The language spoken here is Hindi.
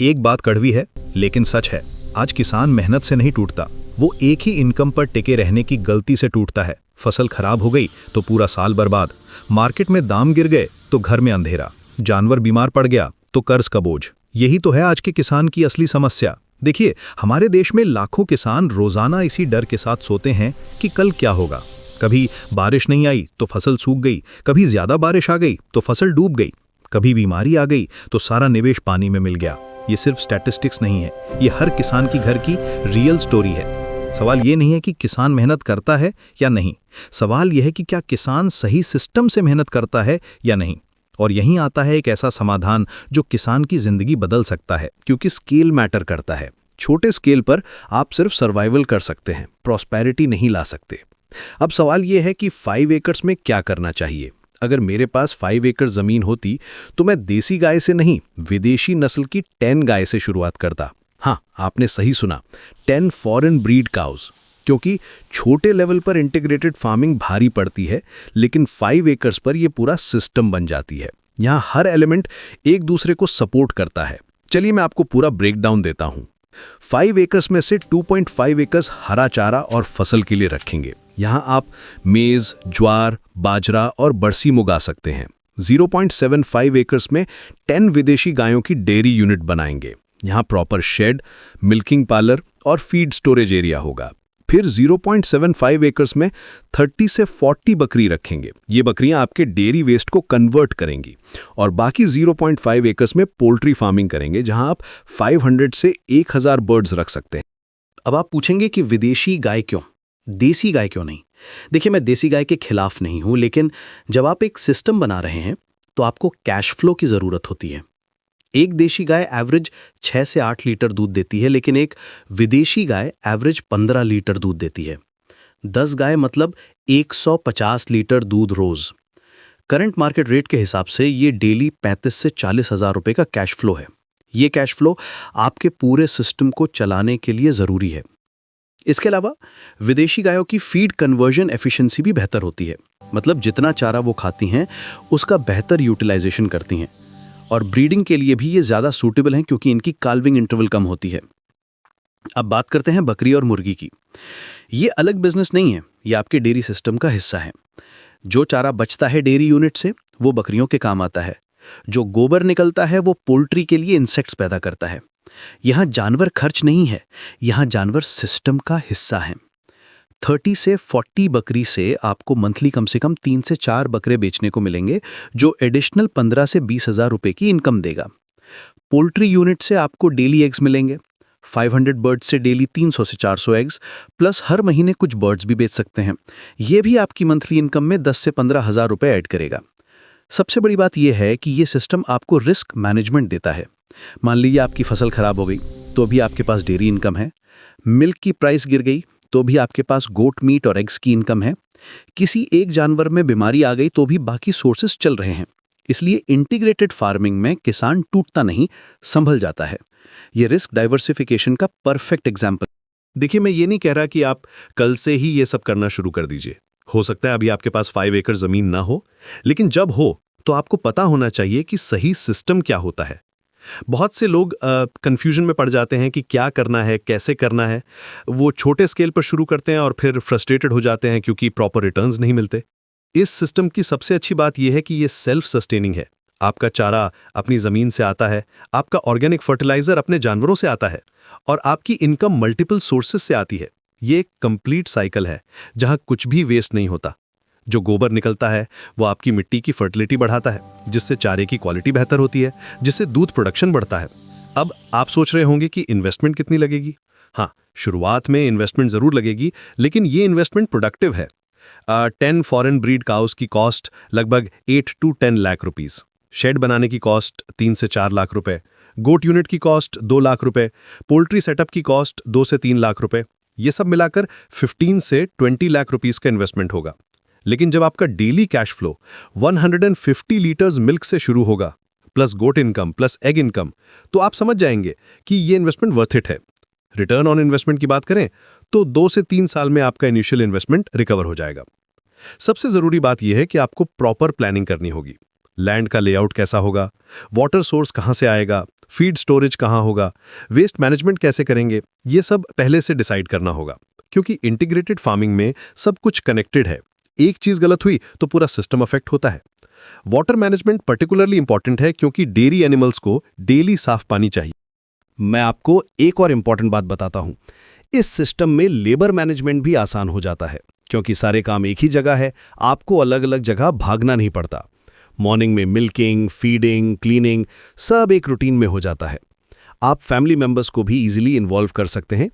एक बात कड़वी है लेकिन सच है, आज किसान मेहनत से नहीं टूटता, वो एक ही इनकम पर टिके रहने की गलती से टूटता है। फसल खराब हो गई तो पूरा साल बर्बाद, मार्केट में दाम गिर गए तो घर में अंधेरा, जानवर बीमार पड़ गया तो कर्ज का बोझ। यही तो है आज के किसान की असली समस्या। देखिए, हमारे देश में लाखों किसान रोजाना इसी डर के साथ सोते हैं कि कल क्या होगा। कभी बारिश नहीं आई तो फसल सूख गई, कभी ज्यादा बारिश आ गई तो फसल डूब गई, कभी बीमारी आ गई तो सारा निवेश पानी में मिल गया। ये सिर्फ स्टैटिस्टिक्स नहीं है, ये हर किसान की घर की रियल स्टोरी है। सवाल ये नहीं है कि किसान मेहनत करता है या नहीं, सवाल यह है कि क्या किसान सही सिस्टम से मेहनत करता है या नहीं। और यहीं आता है एक ऐसा समाधान जो किसान की जिंदगी बदल सकता है, क्योंकि स्केल मैटर करता है। छोटे स्केल पर आप सिर्फ सर्वाइवल कर सकते हैं, प्रॉस्पेरिटी नहीं ला सकते। अब सवाल यह है कि 5 एकर्स में क्या करना चाहिए। अगर मेरे पास 5 एकड़ जमीन होती तो मैं देसी गाय से नहीं, विदेशी नस्ल की 10 गाय से शुरुआत करता। हाँ, आपने सही सुना, 10 फॉरेन ब्रीड काउज। क्योंकि छोटे लेवल पर इंटीग्रेटेड फार्मिंग भारी पड़ती है, लेकिन 5 एकर्स पर यह पूरा सिस्टम बन जाती है। यहाँ हर एलिमेंट एक दूसरे को सपोर्ट करता है। चलिए मैं आपको पूरा ब्रेकडाउन देता हूँ। 5 एकर्स में से 2.5 एकर्स हरा चारा और फसल के लिए रखेंगे। यहाँ आप मेज, ज्वार, बाजरा और बरसी उगा सकते हैं। 0.75 एकर्स में 10 विदेशी गायों की डेयरी यूनिट बनाएंगे। यहाँ प्रॉपर शेड, मिल्किंग पार्लर और फीड स्टोरेज एरिया होगा। फिर 0.75 एकर्स में 30 से 40 बकरी रखेंगे। ये बकरियां आपके डेयरी वेस्ट को कन्वर्ट करेंगी। और बाकी 0.5 एकर्स में पोल्ट्री फार्मिंग करेंगे, जहां आप 500 से 1000 बर्ड्स रख सकते हैं। अब आप पूछेंगे कि विदेशी गाय क्यों, देसी गाय क्यों नहीं। देखिए, मैं देसी गाय के खिलाफ नहीं हूं, लेकिन जब आप एक सिस्टम बना रहे हैं तो आपको कैश फ्लो की जरूरत होती है। एक देशी गाय एवरेज 6 से 8 लीटर दूध देती है, लेकिन एक विदेशी गाय एवरेज 15 लीटर दूध देती है। 10 गाय मतलब 150 लीटर दूध रोज। करंट मार्केट रेट के हिसाब से ये डेली 35 से 40 हजार रुपए का कैश फ्लो है। ये कैश फ्लो आपके पूरे सिस्टम को चलाने के लिए जरूरी है। इसके अलावा विदेशी गायों की फीड कन्वर्जन एफिशिएंसी भी बेहतर होती है, मतलब जितना चारा वो खाती हैं उसका बेहतर यूटिलाइजेशन करती हैं। और ब्रीडिंग के लिए भी ये ज़्यादा सूटेबल हैं, क्योंकि इनकी काल्विंग इंटरवल कम होती है। अब बात करते हैं बकरी और मुर्गी की। ये अलग बिजनेस नहीं है, ये आपके डेयरी सिस्टम का हिस्सा है। जो चारा बचता है डेयरी यूनिट से वो बकरियों के काम आता है। जो गोबर निकलता है वो पोल्ट्री के लिए इंसेक्ट्स पैदा करता है। यहाँ जानवर खर्च नहीं है, यहाँ जानवर सिस्टम का हिस्सा है। 30 से 40 बकरी से आपको मंथली कम से कम 3 से 4 बकरे बेचने को मिलेंगे, जो एडिशनल 15 से 20 हजार रुपए की इनकम देगा। पोल्ट्री यूनिट से आपको डेली एग्स मिलेंगे। 500 बर्ड्स से डेली 300 से 400 एग्स, प्लस हर महीने कुछ बर्ड्स भी बेच सकते हैं। ये भी आपकी मंथली इनकम में 10 से 15 हजार रुपए ऐड करेगा। सबसे बड़ी बात यह है कि ये सिस्टम आपको रिस्क मैनेजमेंट देता है। मान लीजिए आपकी फसल खराब हो गई तो भी आपके पास डेयरी इनकम है। मिल्क की प्राइस गिर गई तो भी आपके पास गोट मीट और एग्स की इनकम है। किसी एक जानवर में बीमारी आ गई तो भी बाकी सोर्सेस चल रहे हैं। इसलिए इंटीग्रेटेड फार्मिंग में किसान टूटता नहीं, संभल जाता है। ये रिस्क डाइवर्सिफिकेशन का परफेक्ट एग्जाम्पल। देखिए, मैं ये नहीं कह रहा कि आप कल से ही ये सब करना शुरू कर दीजिए। हो सकता है अभी आपके पास 5 एकड़ जमीन ना हो, लेकिन जब हो तो आपको पता होना चाहिए कि सही सिस्टम क्या होता है। बहुत से लोग कंफ्यूजन में पड़ जाते हैं कि क्या करना है, कैसे करना है। वो छोटे स्केल पर शुरू करते हैं और फिर फ्रस्ट्रेटेड हो जाते हैं क्योंकि प्रॉपर रिटर्न्स नहीं मिलते। इस सिस्टम की सबसे अच्छी बात यह है कि ये सेल्फ सस्टेनिंग है। आपका चारा अपनी जमीन से आता है, आपका ऑर्गेनिक फर्टिलाइजर अपने जानवरों से आता है, और आपकी इनकम मल्टीपल सोर्सेस से आती है। ये एक कंप्लीट साइकिल है जहां कुछ भी वेस्ट नहीं होता। जो गोबर निकलता है वो आपकी मिट्टी की फर्टिलिटी बढ़ाता है, जिससे चारे की क्वालिटी बेहतर होती है, जिससे दूध प्रोडक्शन बढ़ता है। अब आप सोच रहे होंगे कि इन्वेस्टमेंट कितनी लगेगी। हाँ, शुरुआत में इन्वेस्टमेंट जरूर लगेगी, लेकिन ये इन्वेस्टमेंट प्रोडक्टिव है। 10 फॉरेन ब्रीड काउस की कॉस्ट लगभग 8 to 10 लाख रुपीस। शेड बनाने की कॉस्ट 3 से 4 लाख रुपए। गोट यूनिट की कॉस्ट 2 लाख रुपए। पोल्ट्री सेटअप की कॉस्ट 2 से 3 लाख रुपए। ये सब मिलाकर 15 से 20 लाख रुपीस का इन्वेस्टमेंट होगा। लेकिन जब आपका daily cash flow 150 litres milk से शुरू होगा, प्लस गोट इनकम प्लस एग इनकम, तो आप समझ जाएंगे कि ये इन्वेस्टमेंट वर्थ इट है। रिटर्न ऑन इन्वेस्टमेंट की बात करें तो 2 से 3 साल में आपका इनिशियल इन्वेस्टमेंट रिकवर हो जाएगा। सबसे जरूरी बात यह है कि आपको प्रॉपर प्लानिंग करनी होगी। लैंड का लेआउट कैसा होगा, वाटर सोर्स कहां से आएगा, फीड स्टोरेज कहाँ होगा, वेस्ट मैनेजमेंट कैसे करेंगे, ये सब पहले से डिसाइड करना होगा, क्योंकि इंटीग्रेटेड फार्मिंग में सब कुछ कनेक्टेड है। एक चीज गलत हुई तो पूरा सिस्टम अफेक्ट होता है। वाटर मैनेजमेंट पर्टिकुलरली इंपॉर्टेंट है क्योंकि डेयरी एनिमल्स को डेली साफ पानी चाहिए। मैं आपको एक और इम्पॉर्टेंट बात बताता हूं। इस सिस्टम में लेबर मैनेजमेंट भी आसान हो जाता है, क्योंकि सारे काम एक ही जगह है, आपको अलग अलग जगह भागना नहीं पड़ता। मॉर्निंग में मिल्किंग, फीडिंग, क्लीनिंग सब एक रूटीन में हो जाता है। आप फैमिली मेंबर्स को भी इजीली इन्वॉल्व कर सकते हैं,